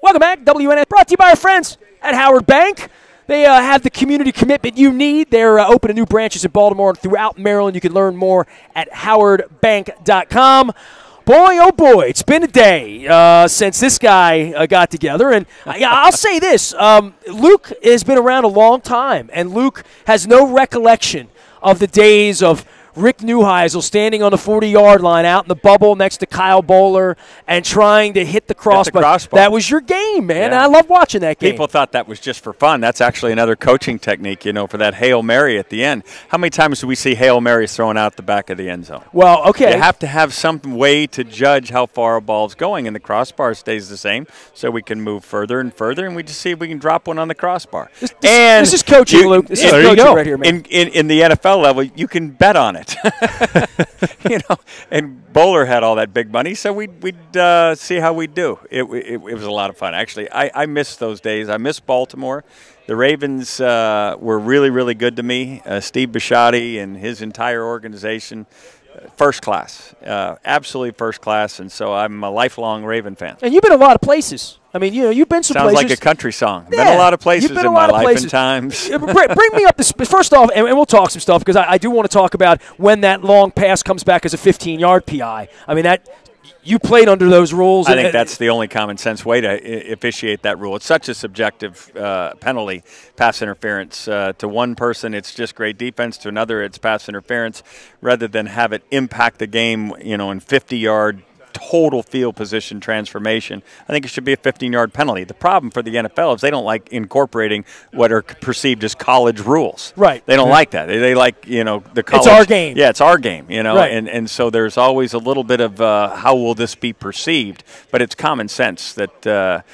Welcome back. WNST brought to you by our friends at Howard Bank. They have the community commitment you need. They're opening new branches in Baltimore and throughout Maryland. You can learn more at howardbank.com. Boy, oh boy, it's been a day since this guy got together. And I'll say this, Luke has been around a long time, and Luke has no recollection of the days of Rick Neuheisel standing on the 40-yard line out in the bubble next to Kyle Boller and trying to hit the crossbar. That was your game, man. Yeah. And I love watching that game. People thought that was just for fun. That's actually another coaching technique, you know, for that Hail Mary at the end. How many times do we see Hail Marys thrown out the back of the end zone? Well, okay. You have to have some way to judge how far a ball's going, and the crossbar stays the same, so we can move further and further, and we just see if we can drop one on the crossbar. This is coaching, Luke. This is coaching right here, man. In the NFL level, you can bet on it. You know, and Boller had all that big money, so we'd see how we do. It was a lot of fun. Actually, I miss those days. I miss Baltimore. The Ravens were really, really good to me. Steve Bisciotti and his entire organization, first class, absolutely first class, and so I'm a lifelong Raven fan. And you've been a lot of places. I mean, you know, you've been some places. Sounds like a country song. Yeah. Been a lot of places in my life and times. Bring me up this first off, and we'll talk some stuff because I do want to talk about when that long pass comes back as a 15-yard PI. I mean, that you played under those rules. I think that's the only common sense way to officiate that rule. It's such a subjective penalty, pass interference. To one person, it's just great defense. To another, it's pass interference. Rather than have it impact the game, you know, in 50-yard total field position transformation, I think it should be a 15-yard penalty. The problem for the NFL is they don't like incorporating what are perceived as college rules. Right. They don't like that. They like, you know, the college. It's our game. Yeah, it's our game, you know, right. and so there's always a little bit of how will this be perceived, but it's common sense that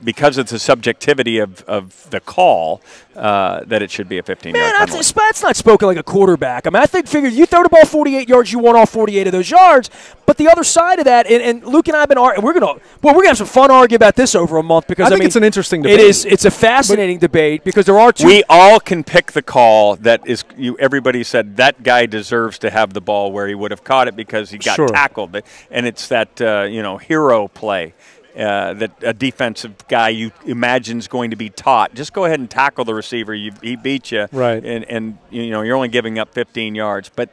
because of the subjectivity of the call, that it should be a 15-yard penalty. That's not spoken like a quarterback. I mean, figure you throw the ball 48 yards, you want all 48 of those yards. But the other side of that, and Luke and I have been arguing, we're gonna have some fun arguing about this over a month because I mean, it's an interesting debate. It is. It's a fascinating debate because there are two. We all can pick the call that is. Everybody said that guy deserves to have the ball where he would have caught it because he got tackled, and it's that hero play. That a defensive guy you imagine is going to be taught. Just go ahead and tackle the receiver. He beat you, right? And you know you're only giving up 15 yards. But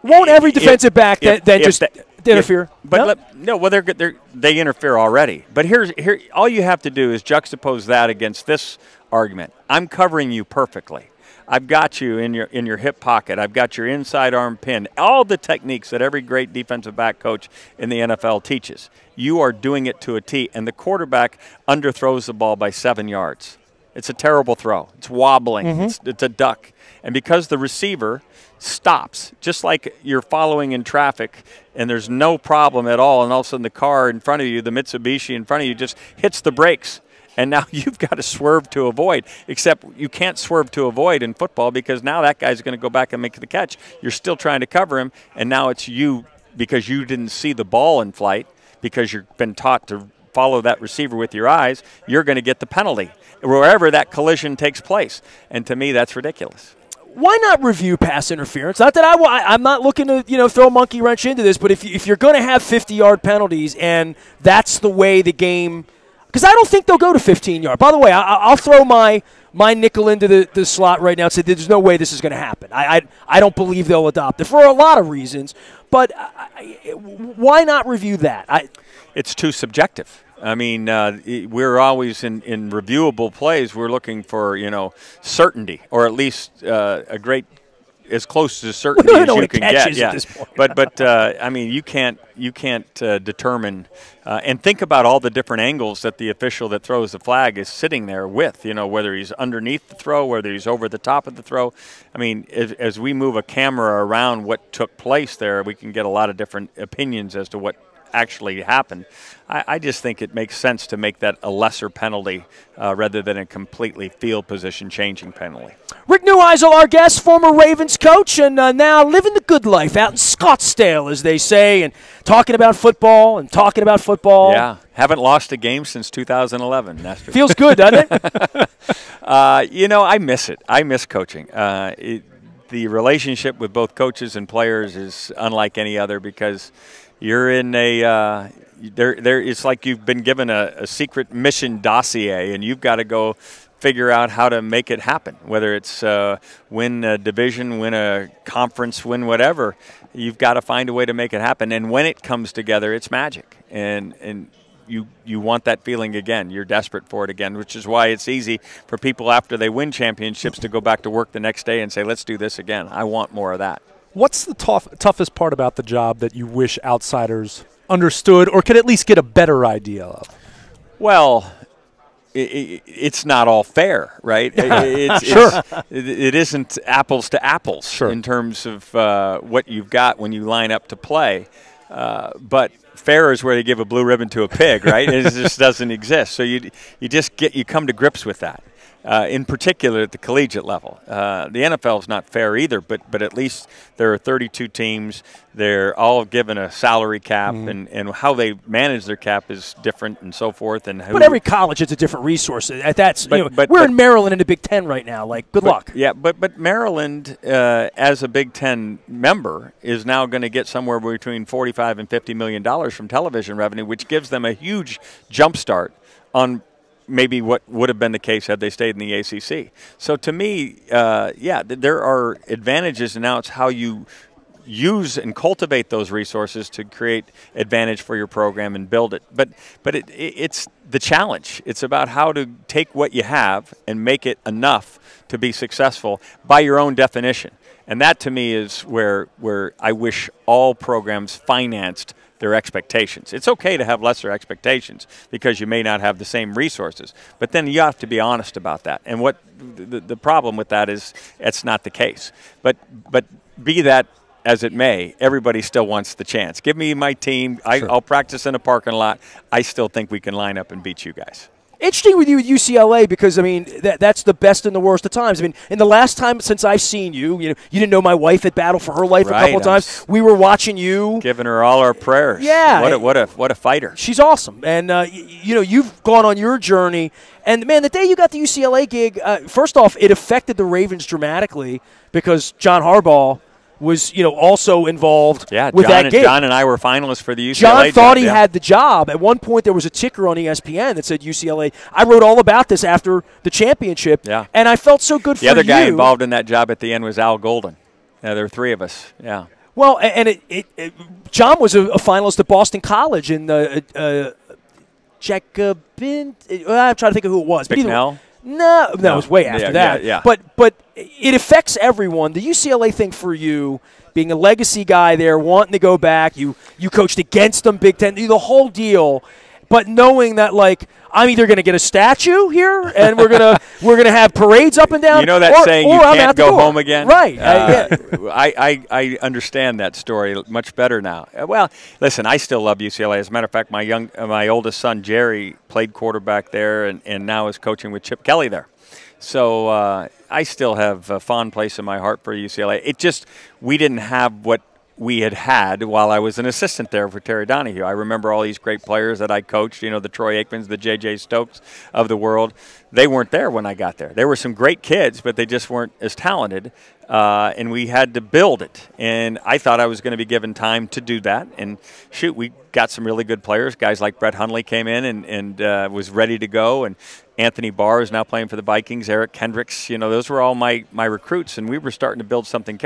won't every defensive back just interfere? They interfere already. But here, all you have to do is juxtapose that against this argument. I'm covering you perfectly. I've got you in your hip pocket. I've got your inside arm pin. All the techniques that every great defensive back coach in the NFL teaches. You are doing it to a T, and the quarterback underthrows the ball by 7 yards. It's a terrible throw. It's wobbling. It's a duck. And because the receiver stops, just like you're following in traffic and there's no problem at all, and all of a sudden the car in front of you, the Mitsubishi in front of you, just hits the brakes. And now you've got to swerve to avoid, except you can't swerve to avoid in football because now that guy's going to go back and make the catch. You're still trying to cover him, and now it's you because you didn't see the ball in flight, because you've been taught to follow that receiver with your eyes, you're going to get the penalty wherever that collision takes place. And to me, that's ridiculous. Why not review pass interference? Not that I'm not looking to throw a monkey wrench into this, but if you're going to have 50-yard penalties and that's the way the game – because I don't think they'll go to 15-yard. By the way, I'll throw my nickel into the slot right now and say there's no way this is going to happen. I don't believe they'll adopt it for a lot of reasons. But why not review that? It's too subjective. I mean, we're always in reviewable plays. We're looking for certainty, or at least a great as close to certainty as you can get. Yeah, but I mean, you can't determine and think about all the different angles that the official that throws the flag is sitting there with. Whether he's underneath the throw, whether he's over the top of the throw. I mean, as we move a camera around what took place there, we can get a lot of different opinions as to what actually happened. I just think it makes sense to make that a lesser penalty rather than a completely field position changing penalty. Rick Neuheisel, our guest, former Ravens coach, and now living the good life out in Scottsdale, as they say, and talking about football and talking about football. Yeah, haven't lost a game since 2011, Nestor. Feels good, doesn't it? I miss it. I miss coaching. The relationship with both coaches and players is unlike any other because you're in it's like you've been given a secret mission dossier, and you've got to go figure out how to make it happen, whether it's win a division, win a conference, win whatever. You've got to find a way to make it happen. And when it comes together, it's magic. And you want that feeling again. You're desperate for it again, which is why it's easy for people after they win championships to go back to work the next day and say, let's do this again. I want more of that. What's the toughest part about the job that you wish outsiders understood or could at least get a better idea of? Well, it's not all fair, right? It isn't apples to apples in terms of what you've got when you line up to play. But fair is where they give a blue ribbon to a pig, right? It just doesn't exist. So you come to grips with that. In particular at the collegiate level. The NFL is not fair either, but at least there are 32 teams. They're all given a salary cap, and how they manage their cap is different and so forth. But every college has a different resource. We're in Maryland in the Big Ten right now. Good luck. Yeah, but Maryland, as a Big Ten member, is now going to get somewhere between $45 and $50 million from television revenue, which gives them a huge jump start on maybe what would have been the case had they stayed in the ACC. So to me, there are advantages, and now it's how you use and cultivate those resources to create advantage for your program and build it. But it's the challenge. It's about how to take what you have and make it enough to be successful by your own definition. And that to me is where I wish all programs financed their expectations. It's okay to have lesser expectations because you may not have the same resources, but then you have to be honest about that. And what the problem with that is it's not the case. But be that as it may, everybody still wants the chance. Give me my team. I'll practice in a parking lot. I still think we can line up and beat you guys. Interesting with you at UCLA because, that's the best and the worst of times. In the last time since I've seen you, you didn't know my wife had battled for her life a couple of times. We were watching you. Giving her all our prayers. Yeah. What a fighter. She's awesome. And, you've gone on your journey. And, man, the day you got the UCLA gig, first off, it affected the Ravens dramatically because John Harbaugh was, also involved with that game. John and I were finalists for the UCLA John thought he had the job. At one point, there was a ticker on ESPN that said UCLA. I wrote all about this after the championship, and I felt so good for you. The other guy involved in that job at the end was Al Golden. There were three of us, Well, and John was a finalist at Boston College in the Jacobin. I'm trying to think of who it was. Bicknell? No, it was way after that. Yeah. But it affects everyone. The UCLA thing for you, being a legacy guy there, wanting to go back, you coached against them, Big Ten, the whole deal. But knowing that, I'm either going to get a statue here, and we're gonna have parades up and down. You know that saying, you can't go home again? Right. I understand that story much better now. Well, listen, I still love UCLA. As a matter of fact, my oldest son, Jerry, played quarterback there and now is coaching with Chip Kelly there. So I still have a fond place in my heart for UCLA. It just, we didn't have what we had while I was an assistant there for Terry Donahue. I remember all these great players that I coached, the Troy Aikmans, the J.J. Stokes of the world. They weren't there when I got there. There were some great kids, but they just weren't as talented, and we had to build it. And I thought I was going to be given time to do that. And, shoot, we got some really good players. Guys like Brett Hundley came in and was ready to go, and Anthony Barr is now playing for the Vikings. Eric Kendricks, those were all my recruits, and we were starting to build something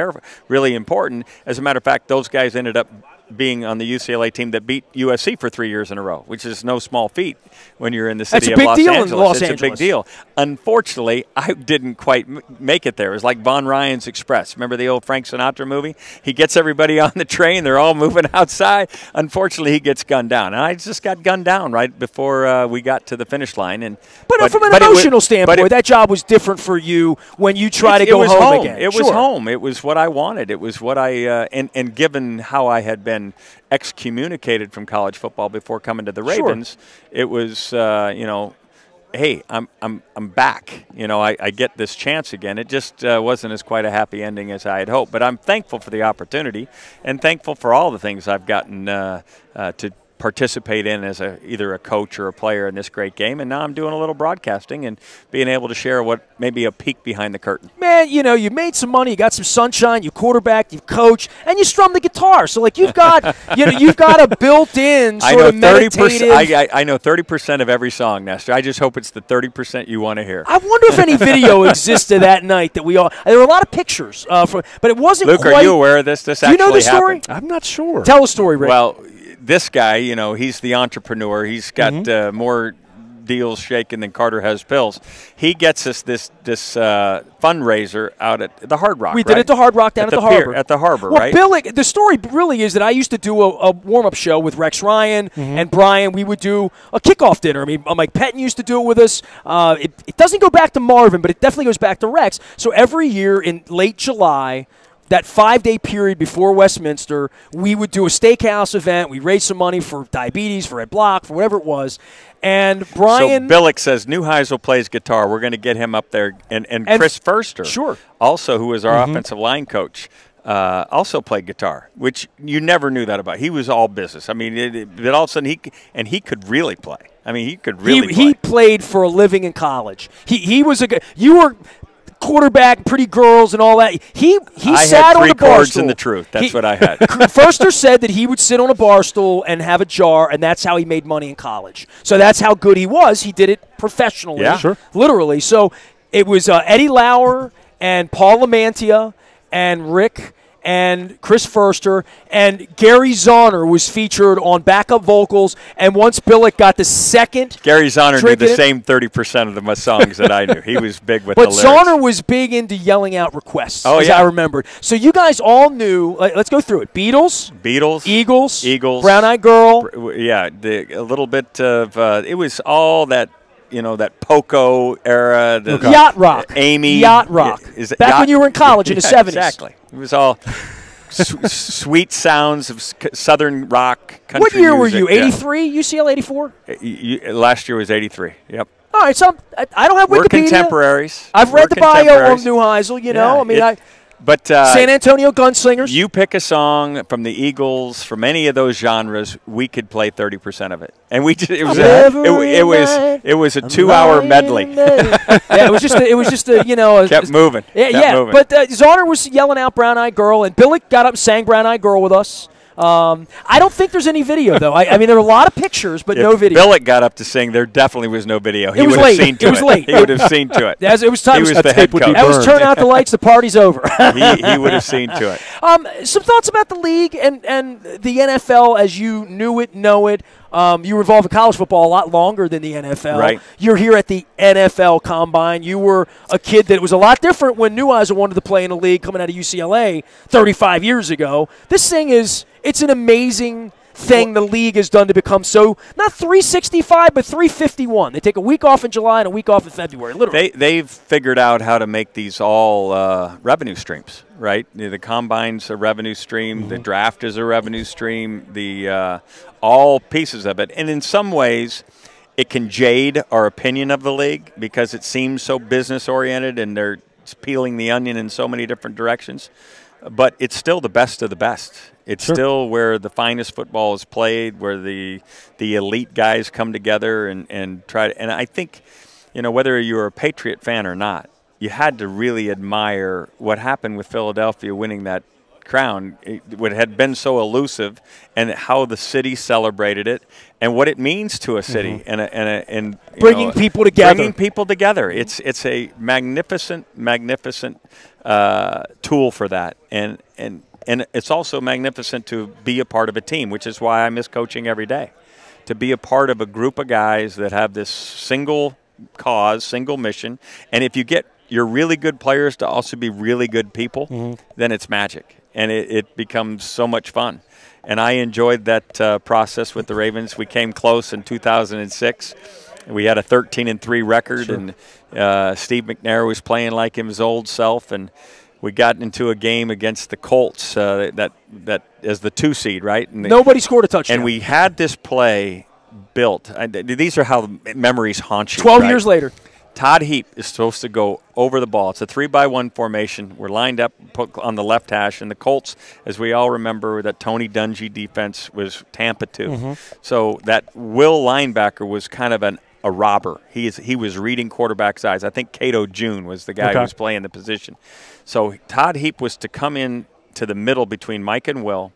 really important. As a matter of fact, those guys ended up being on the UCLA team that beat USC for 3 years in a row, which is no small feat when you're in the city of Los Angeles. It's a big deal. Unfortunately, I didn't quite make it there. It was like Von Ryan's Express. Remember the old Frank Sinatra movie? He gets everybody on the train. They're all moving outside. Unfortunately, he gets gunned down. And I just got gunned down right before we got to the finish line. But from an emotional standpoint, that job was different for you when you try to go home again. It was home. It was what I wanted. It was what I and given how I had been excommunicated from college football before coming to the Ravens, it was hey, I'm back. I get this chance again. It just wasn't as quite a happy ending as I had hoped. But I'm thankful for the opportunity and thankful for all the things I've gotten to participate in as either a coach or a player in this great game, and now I'm doing a little broadcasting and being able to share what maybe a peek behind the curtain. Man, you know, you made some money, you got some sunshine, you quarterback, you coach, and you strum the guitar. So, like, you've got you've got a built-in sort of meditative. I know 30% of every song, Nestor. I just hope it's the 30% you want to hear. I wonder if any video existed that night that we all. There were a lot of pictures, but it wasn't. Luke, quite, are you aware of this? This actually happened. Do you know the story? I'm not sure. Tell a story, Rick. Well, this guy, you know, he's the entrepreneur. He's got more deals shaken than Carter has pills. He gets us this fundraiser out at the Hard Rock. We did it at the Hard Rock down at the harbor. At the harbor, well, right? Billy, the story really is that I used to do a warm-up show with Rex Ryan and Brian. We would do a kickoff dinner. I mean, Mike Pettin used to do it with us. It doesn't go back to Marvin, but it definitely goes back to Rex. So every year in late July, that 5-day period before Westminster, we would do a steakhouse event. We'd raise some money for diabetes, for Ed Block, for whatever it was. And Brian... So Billick says Neuheisel plays guitar. We're going to get him up there. And Chris Furster, sure, also, who was our offensive line coach, also played guitar, which you never knew that about. He was all business. I mean, but all of a sudden, he could really play. I mean, he could really play. He played for a living in college. He was a good... You were... quarterback, pretty girls, and all that. He sat on the bar stool. I had 3 chords and the truth. That's what I had. Furster said that he would sit on a bar stool and have a jar, and that's how he made money in college. So that's how good he was. He did it professionally, literally. So it was Eddie Lauer and Paul Lamantia and Rick and Chris Furster, and Gary Zahner was featured on backup vocals, and once Billick got the second... Gary Zahner knew the same 30% of the songs that I knew. He was big with the lyrics. But Zahner was big into yelling out requests, as I remembered. So you guys all knew... Let's go through it. Beatles, Eagles, Brown Eyed Girl. A little bit of... it was all that... You know, that Poco era. Yacht rock. Amy. Yacht rock. Back when you were in college in the 70s. Exactly. It was all sweet sounds of southern rock, country What year music. were you, 83? UCL 84? Last year was 83, yep. All right, so I don't have Wikipedia. We're contemporaries. I've read the bio on Neuheisel, you know. I mean, But San Antonio Gunslingers. You pick a song from the Eagles, from any of those genres, we could play 30% of it, and we just, it was a 2-hour medley. It was just a you know kept moving. Moving. But Zahner was yelling out "Brown Eyed Girl," and Billick got up and sang "Brown Eyed Girl" with us. I don't think there's any video, though. I mean, there are a lot of pictures, but no video. Billick got up to sing. There definitely was no video. He would have seen to it. It was late. He would have seen to it. It was time. He was the head coach. That was turn out the lights. The party's over. He would have seen to it. Some thoughts about the league and the NFL as you knew it, know it. You were involved in college football a lot longer than the NFL. Right. You're here at the NFL Combine. You were a kid that was a lot different when Neuheisel wanted to play in a league coming out of UCLA 35 years ago. This thing it's an amazing thing the league has done to become so, not 365, but 351. They take a week off in July and a week off in February, literally. They've figured out how to make these all revenue streams, right? The Combine's a revenue stream. The draft is a revenue stream. The all pieces of it. And in some ways, it can jade our opinion of the league because it seems so business-oriented and they're peeling the onion in so many different directions. But it's still the best of the best. It's still where the finest football is played, where the elite guys come together and try to. And I think, you know, whether you're a Patriot fan or not, you had to really admire what happened with Philadelphia winning that crown. It had been so elusive, and how the city celebrated it, and what it means to a city, and bringing people together. Bringing people together. It's a magnificent tool for that, and it's also magnificent to be a part of a team, which is why I miss coaching every day. To be a part of a group of guys that have this single cause, single mission, and if you get your really good players to also be really good people, then it's magic, and it becomes so much fun. And I enjoyed that process with the Ravens. We came close in 2006. We had a 13-3 record, and Steve McNair was playing like his old self, and we got into a game against the Colts that as the 2 seed, right? And nobody scored a touchdown. And we had this play built. These are how memories haunt you. 12 years later. Todd Heap is supposed to go over the ball. It's a 3-by-1 formation. We're lined up on the left hash, and the Colts, as we all remember, that Tony Dungy defense was Tampa 2. So that Will linebacker was kind of a robber. He was reading quarterback's eyes. I think Cato June was the guy who was playing the position. So Todd Heap was to come in to the middle between Mike and Will.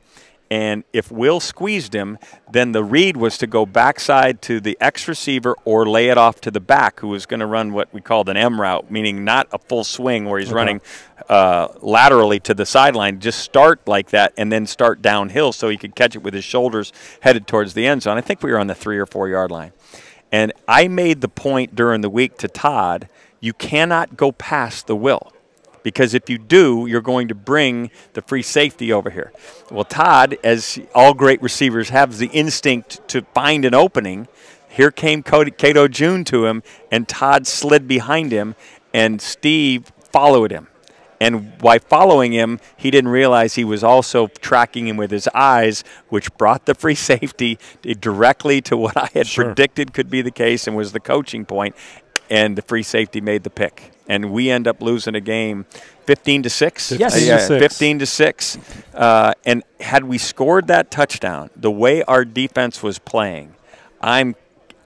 And if Will squeezed him, then the read was to go backside to the X receiver or lay it off to the back, who was going to run what we called an M route, meaning not a full swing where he's running laterally to the sideline. Just start like that and then start downhill so he could catch it with his shoulders headed towards the end zone. I think we were on the 3 or 4 yard line. And I made the point during the week to Todd, you cannot go past the Will. Because if you do, you're going to bring the free safety over here. Well, Todd, as all great receivers have the instinct to find an opening, here came Cato June to him, and Todd slid behind him, and Steve followed him. And by following him, he didn't realize he was also tracking him with his eyes, which brought the free safety directly to what I had predicted could be the case and was the coaching point, and the free safety made the pick. And we end up losing a game 15-6. Yes. 15-6. And had we scored that touchdown, the way our defense was playing, I'm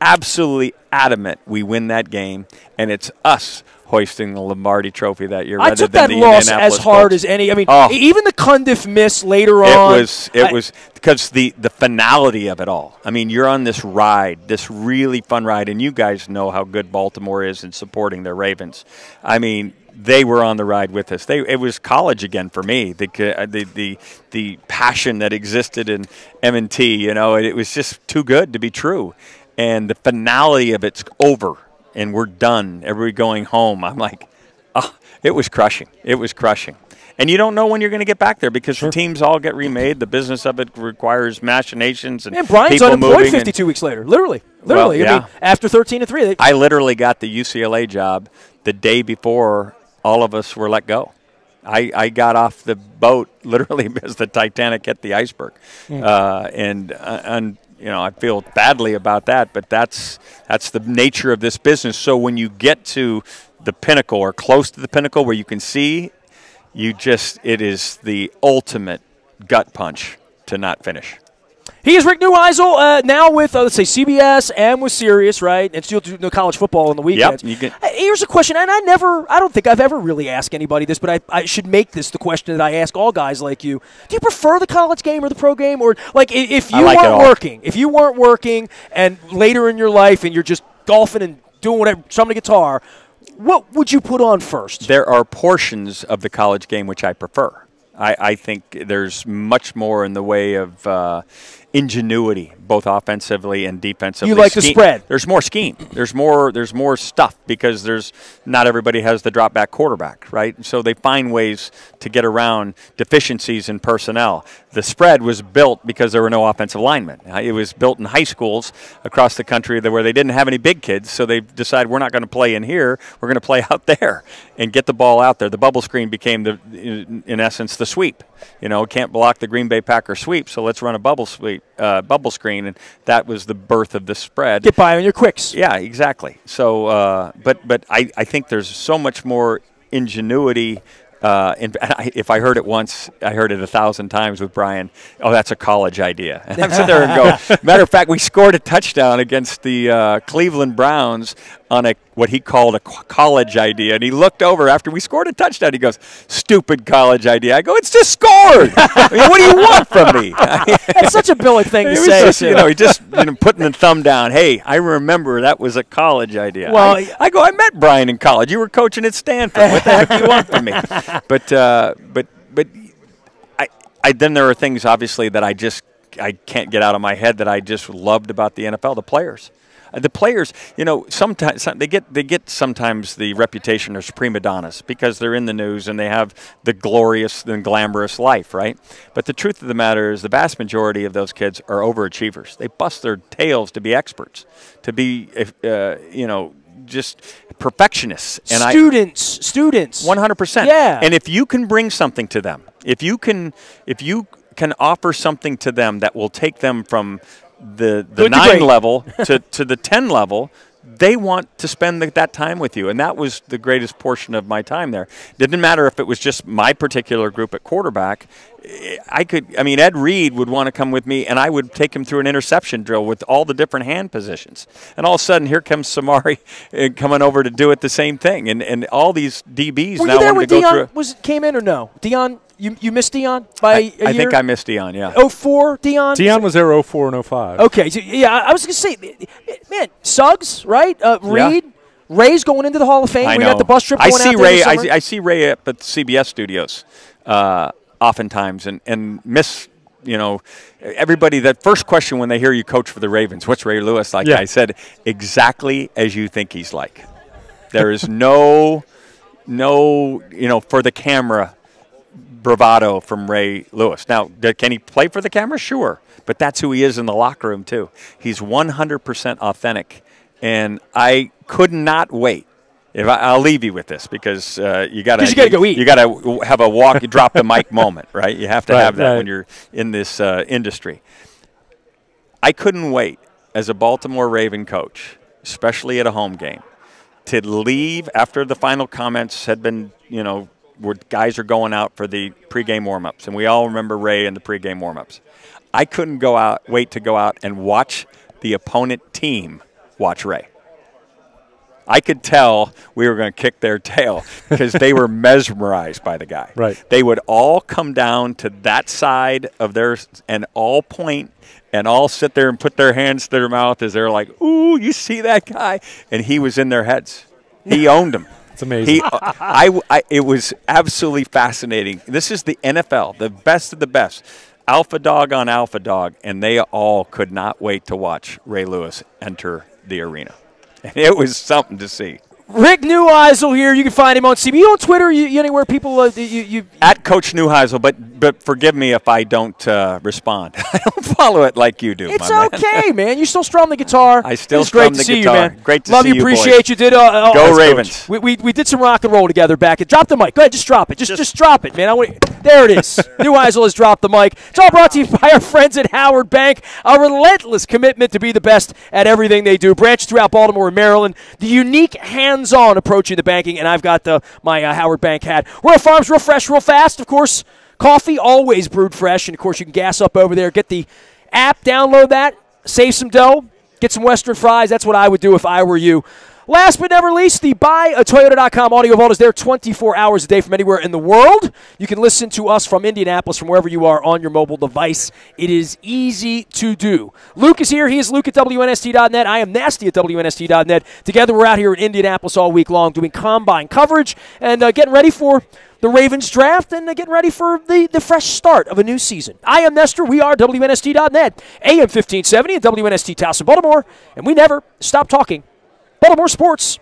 absolutely adamant we win that game, and it's us hoisting the Lombardi Trophy that year. I took that loss as hard as any. I mean, even the Cundiff miss later on. It was because the finality of it all. I mean, you're on this ride, this really fun ride, and you guys know how good Baltimore is in supporting their Ravens. I mean, they were on the ride with us. It was college again for me. The passion that existed in M&T, you know, it was just too good to be true. And the finality of it's over. And we're done. Everybody going home. I'm like, oh, it was crushing. It was crushing. And you don't know when you're going to get back there because the teams all get remade. The business of it requires machinations and Brian's people unemployed moving 52 weeks later. Literally. Well, yeah. I mean, after 13-3. I literally got the UCLA job the day before all of us were let go. I got off the boat literally as the Titanic hit the iceberg. You know, I feel badly about that, but that's the nature of this business. So when you get to the pinnacle or close to the pinnacle where you can see, it is the ultimate gut punch to not finish. He is Rick Neuheisel, now with, let's say, CBS and with Sirius, right? And still do college football on the weekends. Yep, here's a question, and I don't think I've ever really asked anybody this, but I should make this the question that I ask all guys like you. Do you prefer the college game or the pro game? Or, like, if you weren't working and later in your life and you're just golfing and doing whatever, strumming a guitar, what would you put on first? There are portions of the college game which I prefer. I think there's much more in the way of ingenuity, both offensively and defensively. You like the spread. There's more scheme. There's more stuff because not everybody has the drop back quarterback, right? So they find ways to get around deficiencies in personnel. The spread was built because there were no offensive linemen. It was built in high schools across the country where they didn't have any big kids, so they decided we're not going to play in here, we're going to play out there and get the ball out there. The bubble screen became, in essence, the sweep. You know, can't block the Green Bay Packers sweep, so let's run a bubble screen, and that was the birth of the spread. Get by on your quicks. Yeah, exactly. So, but I think there's so much more ingenuity. If I heard it once, I heard it 1,000 times with Brian. Oh, that's a college idea. And I'm sitting there and go, matter of fact, we scored a touchdown against the Cleveland Browns on what he called a college idea. And he looked over after we scored a touchdown. He goes, stupid college idea. I go, it's just scored. I mean, what do you want from me? That's such a Billy thing to say. Just, he just putting the thumb down. Hey, I remember that was a college idea. Well, I met Brian in college. You were coaching at Stanford. What the heck do you want from me? But then there are things obviously that I can't get out of my head that I just loved about the NFL. The players, sometimes they get sometimes the reputation as prima donnas because they're in the news and they have the glorious and glamorous life, right? But the truth of the matter is the vast majority of those kids are overachievers. They bust their tails to be experts, to be, just perfectionists. And students. 100%. Yeah. And if you can bring something to them, if you can offer something to them that will take them from the 9 level to the 10 level, they want to spend that time with you, and that was the greatest portion of my time there. Didn't matter if it was just my particular group at quarterback. Ed Reed would want to come with me, and I would take him through an interception drill with all the different hand positions. And all of a sudden, here comes Samari coming over to do it the same thing, and all these DBs Were now you there wanted when to go Dion through. came in or no? Dion, you missed Dion by a year? I think I missed Dion, yeah. 04, Dion? Dion was there 04 and 05. Okay, so, yeah, I was going to say, man, Suggs, right? Reed, Ray's going into the Hall of Fame. I We know. got the bus trip going out there Ray. this summer. I see Ray up at the CBS studios oftentimes, and miss. Everybody, that first question when they hear you coach for the Ravens, what's Ray Lewis like? Yeah. I said, exactly as you think he's like. There is no, for the camera bravado from Ray Lewis. Now, can he play for the camera? Sure. But that's who he is in the locker room, too. He's 100% authentic. And I could not wait. I'll leave you with this because you got to go eat. You got to have a walk, drop the mic moment, right? You have to have that when you're in this industry. I couldn't wait as a Baltimore Raven coach, especially at a home game, to leave after the final comments had been, where guys are going out for the pregame warm-ups, and we all remember Ray and the pregame warm-ups. I couldn't wait to go out and watch the opponent team watch Ray. I could tell we were going to kick their tail because they were mesmerized by the guy. Right. They would all come down to that side of theirs and all point and all sit there and put their hands to their mouth as they're like, ooh, you see that guy? And he was in their heads. He owned them. It's amazing. It was absolutely fascinating. This is the NFL, the best of the best. Alpha dog on alpha dog, and they all could not wait to watch Ray Lewis enter the arena. And it was something to see. Rick Neuheisel here. You can find him on CB. You on Twitter? You anywhere people At Coach Neuheisel, but forgive me if I don't respond. I don't follow it like you do. It's my okay, man. You still strum the guitar. I still It's strum great to the see guitar. You, man. Great to Love see you. you, Appreciate boys. you. Did Go Ravens. We did some rock and roll together back. Drop the mic. Go ahead. Just drop it. Just drop it, man. There it is. Neuheisel has dropped the mic. It's all brought to you by our friends at Howard Bank. A relentless commitment to be the best at everything they do. Branches throughout Baltimore and Maryland. The unique hands-on approach to the banking, and I've got my Howard Bank hat. Royal Farms, real fresh, real fast. Of course, coffee always brewed fresh, and of course you can gas up over there. Get the app, download that, save some dough, get some Western fries. That's what I would do if I were you. Last but never least, the buyatoyota.com audio vault is there 24 hours a day from anywhere in the world. You can listen to us from Indianapolis, from wherever you are on your mobile device. It is easy to do. Luke is here. He is Luke at WNST.net. I am Nasty at WNST.net. Together, we're out here in Indianapolis all week long doing combine coverage and getting ready for the Ravens draft and getting ready for the fresh start of a new season. I am Nestor. We are WNST.net, AM 1570 and WNST Towson, Baltimore, and we never stop talking Baltimore sports.